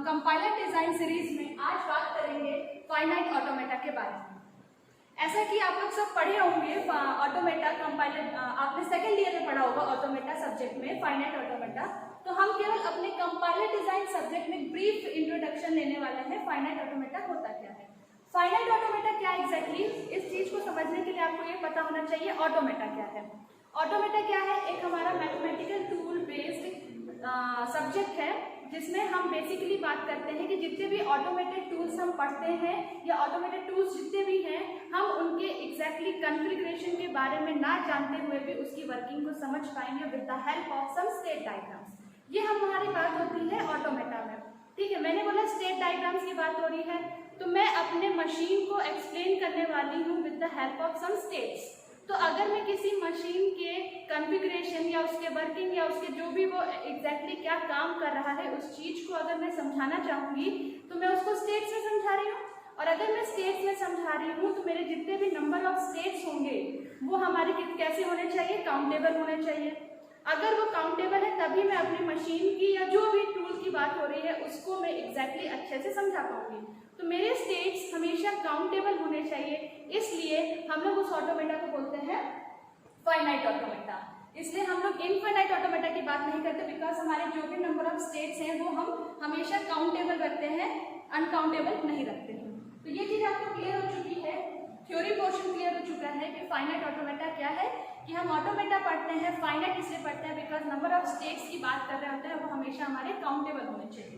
Compiler design series में आज बात करेंगे फाइनाइट ऑटोमेटा के बारे में। ऐसा कि आप लोग सब पढ़े होंगे ऑटोमेटा कंपाइलर, आपने सेकेंड ईयर में पढ़ा होगा ऑटोमेटा सब्जेक्ट में फाइनाइट ऑटोमेटा। तो हम केवल अपने कंपाइलर डिजाइन सब्जेक्ट में ब्रीफ इंट्रोडक्शन लेने वाले हैं फाइनाइट ऑटोमेटा होता क्या है। फाइनाइट ऑटोमेटा क्या एग्जैक्टली, इस चीज को समझने के लिए आपको ये पता होना चाहिए ऑटोमेटा क्या है। ऑटोमेटा क्या है, एक हमारा मैथमेटिकल टूल बेस्ड सब्जेक्ट है जिसमें हम बेसिकली बात करते हैं कि जितने भी ऑटोमेटेड टूल्स हम पढ़ते हैं या ऑटोमेटेड टूल्स जितने भी हैं हम उनके एग्जैक्टली कॉन्फ़िगरेशन के बारे में ना जानते हुए भी उसकी वर्किंग को समझ पाएंगे with the help of some state diagrams. ये हमारी बात होती है ऑटोमेटा में। ठीक है, मैंने बोला स्टेट डायग्राम्स की बात हो रही है तो मैं अपने मशीन को एक्सप्लेन करने वाली हूँ with the help of some states. तो अगर मैं किसी मशीन के कॉन्फ़िगरेशन या उसके वर्किंग या उसके जो भी वो एग्जैक्टली क्या काम कर रहा है उस चीज़ को अगर मैं समझाना चाहूँगी तो मैं उसको स्टेट्स में समझा रही हूँ। और अगर मैं स्टेट्स में समझा रही हूँ तो मेरे जितने भी नंबर ऑफ स्टेट्स होंगे वो हमारे कैसे होने चाहिए, काउंटेबल होने चाहिए। अगर वो काउंटेबल है तभी मैं अपनी मशीन की या जो भी टूल की बात हो रही है उसको मैं एग्जैक्टली अच्छे से समझा पाऊंगी। तो मेरे स्टेट्स हमेशा काउंटेबल होने चाहिए, इसलिए हम लोग उस ऑटोमेटा को बोलते हैं फाइनाइट ऑटोमेटा। इसलिए हम लोग इनफाइनाइट ऑटोमेटा की बात नहीं करते बिकॉज हमारे जो भी नंबर ऑफ स्टेट्स हैं वो हम हमेशा काउंटेबल रखते हैं, अनकाउंटेबल नहीं रखते हैं। तो ये चीज आपको क्लियर हो चुकी है, थ्योरी पोर्शन क्लियर हो चुका है कि फाइनाइट ऑटोमेटा क्या है। कि हम ऑटोमेटा पढ़ते हैं, फाइनाइट इसलिए पढ़ते हैं बिकॉज नंबर ऑफ स्टेट्स की बात कर रहे होते हैं वो हमेशा हमारे काउंटेबल होने चाहिए।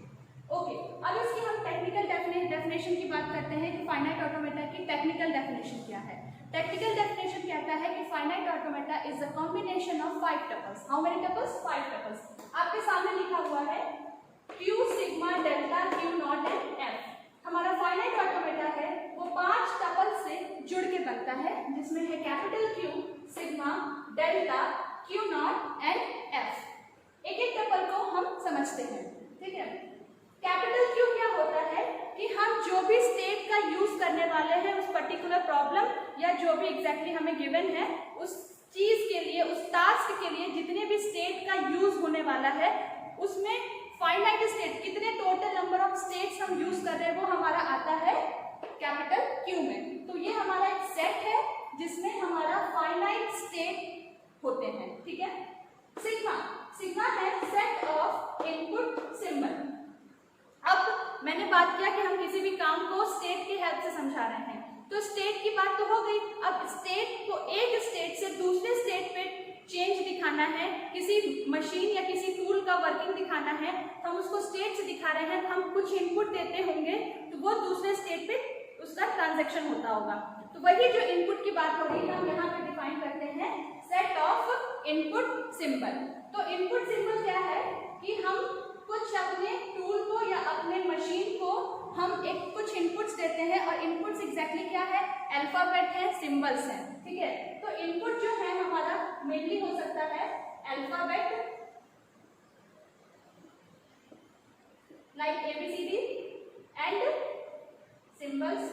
ओके, अब इसकी हम टेक्निकल डेफिनेशन की बात करते हैं कि फाइनाइट ऑटोमेटा की टेक्निकल डेफिनेशन क्या है। टेक्निकल डेफिनेशन कहता है कि finite automata is a combination of 5 tuples. How many tuples? 5 tuples. आपके सामने लिखा हुआ है Q, sigma, delta, Q not and F। हमारा फाइनाइट ऑटोमेटा है वो 5 टपल से जुड़ के बनता है जिसमें है capital Q, sigma, delta, Q not and F। एक एक टपल को हम समझते हैं। ठीक है, कैपिटल Q क्या होता है कि हम जो भी स्टेट का यूज करने वाले हैं उस पर्टिकुलर प्रॉब्लम या जो भी एग्जैक्टली हमें गिवन है उस चीज के लिए, उस टास्क के लिए जितने भी स्टेट का यूज होने वाला है उसमें फाइनाइट स्टेट कितने टोटल नंबर ऑफ स्टेट्स हम यूज कर रहे हैं वो हमारा आता है कैपिटल Q में। तो ये हमारा एक सेट है जिसमें हमारा फाइनाइट स्टेट होते हैं। ठीक है, सिग्मा, सिग्मा है सेट ऑफ इनपुट सिंबल। अब मैंने बात किया कि हम किसी भी काम को स्टेट की हेल्प से समझा रहे हैं तो स्टेट की बात तो हो गई। अब स्टेट को एक स्टेट से दूसरे स्टेट पे चेंज दिखाना है, किसी मशीन या किसी टूल का वर्किंग दिखाना है, हम उसको स्टेट से दिखा रहे हैं। हम कुछ इनपुट देते होंगे तो वो दूसरे स्टेट पे उसका ट्रांजैक्शन होता होगा। तो वही जो इनपुट की बात हो रही है हम यहाँ पे डिफाइन करते हैं सेट ऑफ इनपुट सिंबल। तो इनपुट सिंबल क्या है कि हम कुछ अपने टूल को या अपने मशीन को हम एक कुछ इनपुट्स देते हैं और इनपुट्स एग्जैक्टली क्या है, अल्फाबेट है, सिंबल्स हैं। ठीक है, तो इनपुट जो है हमारा मेनली हो सकता है alphabet like ABCD and symbols.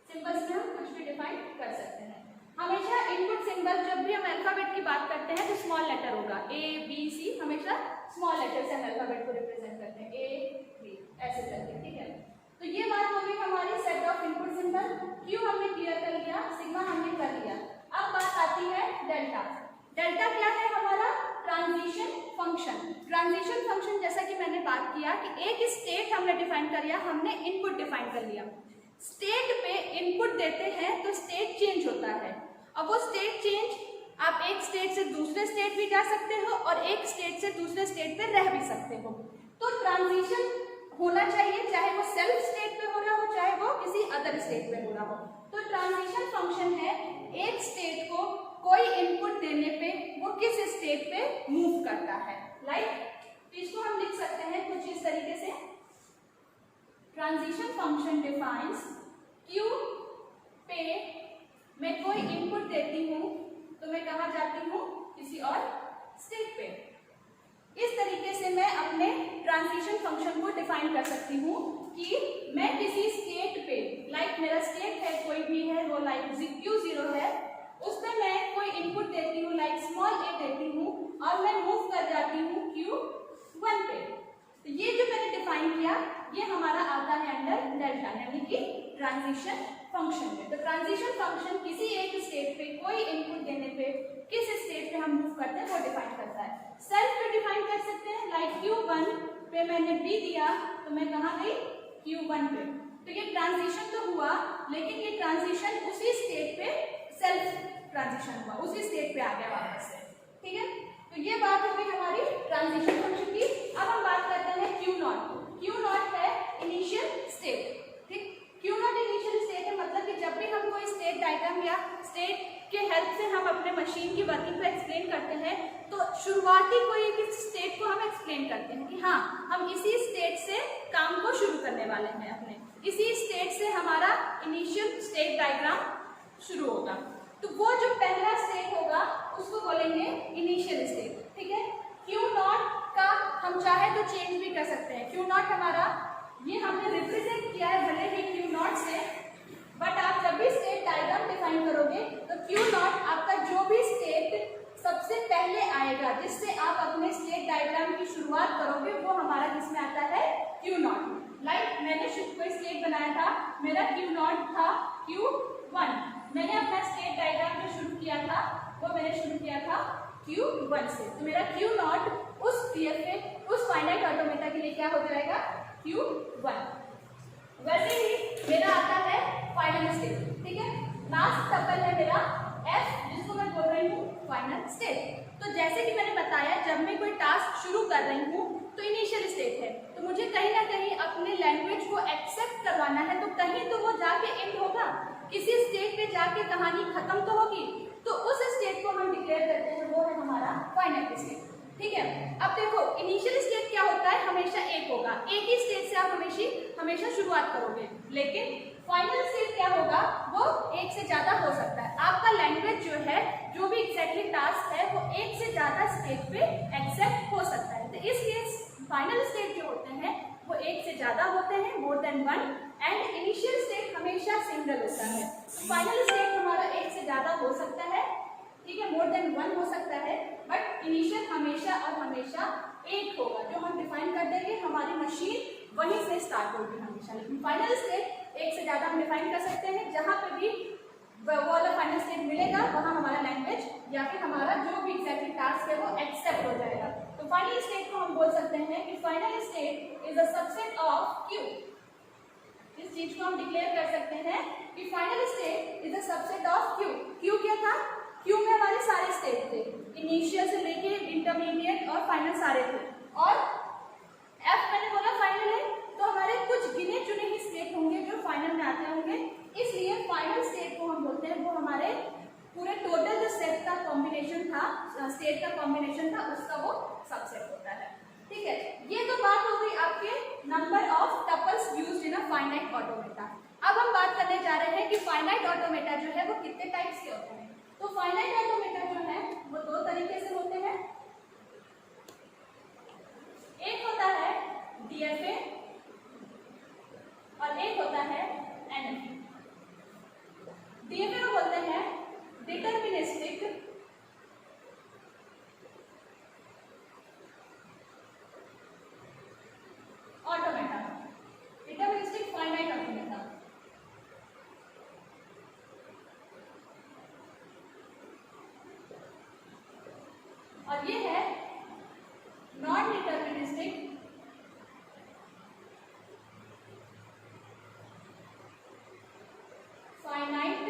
Symbols में हम कुछ भी डिफाइन कर सकते हैं। हमेशा इनपुट सिंबल जब भी हम अल्फाबेट की बात करते हैं तो स्मॉल लेटर होगा ABC, हमेशा स्मॉल लेटर से हम अल्फाबेट को रिप्रेजेंट करते हैं A, B ऐसे करके। ठीक है, तो ये बात हो गई हमारी set of input symbol. Q हमने क्लियर कर लिया, सिग्मा हमने कर लिया। अब बात आती है डेल्टा। डेल्टा क्या है हमारा? Transition function. ट्रांजिशन फंक्शन जैसा कि मैंने बात किया कि एक स्टेट हमने डिफाइन कर लिया, हमने इनपुट डिफाइन कर लिया। स्टेट पे इनपुट देते हैं तो स्टेट चेंज होता है। अब वो स्टेट चेंज आप एक स्टेट से दूसरे स्टेट भी जा सकते हो और एक स्टेट से दूसरे स्टेट पे रह भी सकते हो। तो ट्रांजिशन होना चाहिए, चाहे वो सेल्फ स्टेट पे हो रहा हो चाहे वो किसी अदर स्टेट पे हो रहा हो। तो ट्रांजिशन फंक्शन है एक स्टेट को कोई इनपुट देने पे वो किस स्टेट पे मूव करता है। लाइक इसको हम लिख सकते हैं कुछ इस तरीके से, ट्रांजिशन फंक्शन डिफाइंस Q पे मैं कोई इनपुट देती हूँ तो मैं कहाँ जाती हूँ, किसी और स्टेट पे। इस तरीके से मैं अपने ट्रांजिशन फंक्शन को डिफाइन कर सकती हूँ कि मैं किसी स्टेट पे, लाइक मेरा स्टेट है कोई भी है वो लाइक Q0 है, उसमें मैं कोई इनपुट देती हूँ लाइक स्मॉल a देती हूँ और मैं मूव कर जाती हूँ Q1 पे। तो ये जो मैंने डिफाइन ट्रांजिशन फंक्शन में। तो ट्रांजिशन फंक्शन किसी एक स्टेट पे कोई इनपुट देने पे किस स्टेट पे हम मूव करते हैं वो डिफाइन करता है। सेल्फ पे डिफाइन कर सकते हैं, लाइक Q1 पे मैंने B दिया तो मैं कहाँ गई, Q1 पे। तो ये ट्रांजिशन तो हुआ, लेकिन ये ट्रांजिशन उसी स्टेट पे सेल्फ ट्रांजिशन हुआ, उसी स्टेट पे आ गया वापस से। ठीक है, तो ये बात हो गई हमारी ट्रांजिशन फंक्शन की। अब हम बात करते हैं Q0। Q0 है इनिशियल स्टेट। ठीक, Q0 इनिशियल स्टेट है, मतलब कि जब भी हम कोई स्टेट डायग्राम या स्टेट के हेल्प से हम अपने मशीन की वर्किंग को एक्सप्लेन करते हैं, तो शुरुआती कोई एक स्टेट को हम एक्सप्लेन करते हैं कि हाँ हम इसी स्टेट से काम को शुरू करने वाले हैं, अपने इसी स्टेट से हमारा इनिशियल स्टेट डायग्राम शुरू होगा। तो वो जो पहला स्टेट होगा उसको बोलेंगे इनिशियल स्टेट। ठीक है, Q0 का हम चाहे तो चेंज भी कर सकते हैं। Q0 हमारा ये हमने रिप्रेजेंट किया है भले ही Q0 से, बट आप जब भी स्टेट डायग्राम डिफाइन करोगे तो Q0 आपका जो भी स्टेट सबसे पहले आएगा, जिससे आप अपने स्टेट डायग्राम की शुरुआत करोगे, वो हमारा किसमें आता है, Q0। लाइक मैंने कोई स्टेट बनाया था, मेरा Q0 था Q1, मैंने अपना स्टेट डायग्राम जो शुरू किया था वो मैंने शुरू किया था Q1 से। तो मेरा Q0 उस पीएफ पे उस फाइनाइट ऑटोमेटा के लिए क्या हो जाएगा, Q1। वैसे ही मेरा आता है फाइनल स्टेट। ठीक है, लास्ट टपल है मेरा F, जिसको मैं बोल रही हूँ फाइनल स्टेट। तो जैसे कि मैंने बताया, जब मैं कोई टास्क शुरू कर रही हूँ तो इनिशियल स्टेट है, तो मुझे कहीं ना कहीं अपने लैंग्वेज को एक्सेप्ट करवाना है, तो कहीं तो वो जाके एंड होगा, किसी स्टेट पे जाके कहानी खत्म तो होगी। तो उस स्टेट को हम डिक्लेयर करते हैं, वो है हमारा फाइनल स्टेट। ठीक है, अब देखो इनिशियल स्टेट क्या होता है, हमेशा एक होगा, एक ही स्टेट से आप हमेशा शुरुआत करोगे, लेकिन फाइनल स्टेट क्या होगा, वो एक से ज्यादा हो सकता है। आपका लैंग्वेज जो है, जो भी एग्जैक्टली टास्क है, वो एक से ज्यादा स्टेट पे एक्सेप्ट हो सकता है। तो इसलिए फाइनल स्टेट जो होते हैं वो एक से ज्यादा होते हैं, more than one, and initial state हमेशा सिंगल होता है। तो फाइनल स्टेट हमारा एक से ज्यादा हो सकता है, ठीक है, मोर देन वन हो सकता है, बट इनिशियल हमेशा और हमेशा एक होगा, जो हम डिफाइन कर देंगे, हमारी मशीन वहीं से स्टार्ट होगी हमेशा। लेकिन फाइनल स्टेट एक से ज्यादा हम डिफाइन कर सकते हैं, जहां पे भी वो वाला फाइनल स्टेट मिलेगा वहां हमारा लैंग्वेज या फिर हमारा जो भी एग्जैक्टली टास्क है वो एक्सेप्ट हो जाएगा। तो फाइनल स्टेट को हम बोल सकते हैं कि final state is a subset of Q। इस चीज को हम डिक्लेयर कर सकते हैं कि final state is a subset of Q। Q क्या था, Q में हमारे सारे स्टेट थे, इनिशियल से लेके इंटरमीडिएट और फाइनल सारे थे, और F मैंने बोला फाइनल है, तो हमारे कुछ गिने चुने ही स्टेट होंगे जो फाइनल में आते होंगे, इसलिए फाइनल स्टेट को हम बोलते हैं वो हमारे पूरे टोटल जो सेट का कॉम्बिनेशन था, स्टेट का कॉम्बिनेशन था, उसका वो सबसेट होता है। ठीक है, ये तो बात हो गई आपके number of tuples used in a finite automata. अब हम बात करने जा रहे हैं कि फाइनाइट ऑटोमेटा जो है वो कितने टाइप्स के होते हैं। तो फाइनाइट ऑटोमेटा जो है वो दो तरीके से होते हैं, एक होता है DFA और एक होता है NFA। DFA को बोलते हैं deterministic automata, deterministic finite automata. और ये है नॉन डिटरमिनिस्टिक फाइनाइट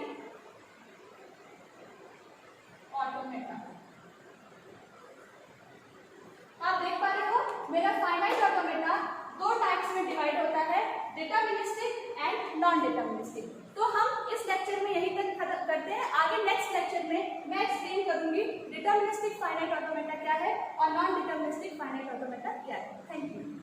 ऑटोमेटा। आप देख पा रहे हो मेरा फाइनाइट ऑटोमेटा दो टाइप्स में डिवाइड होता है, डिटरमिनिस्टिक एंड नॉन डिटरमिनिस्टिक। तो हम इस लेक्चर में यही तक खत्म करते हैं, आगे नेक्स्ट लेक्चर में मैं एक्सप्लेन करूंगी डिटरमिनिस्टिक फाइनाइट ऑटोमेटा क्या है और नॉन डिटरमिनिस्टिक फाइनाइट ऑटोमेटा क्या है। Thank you.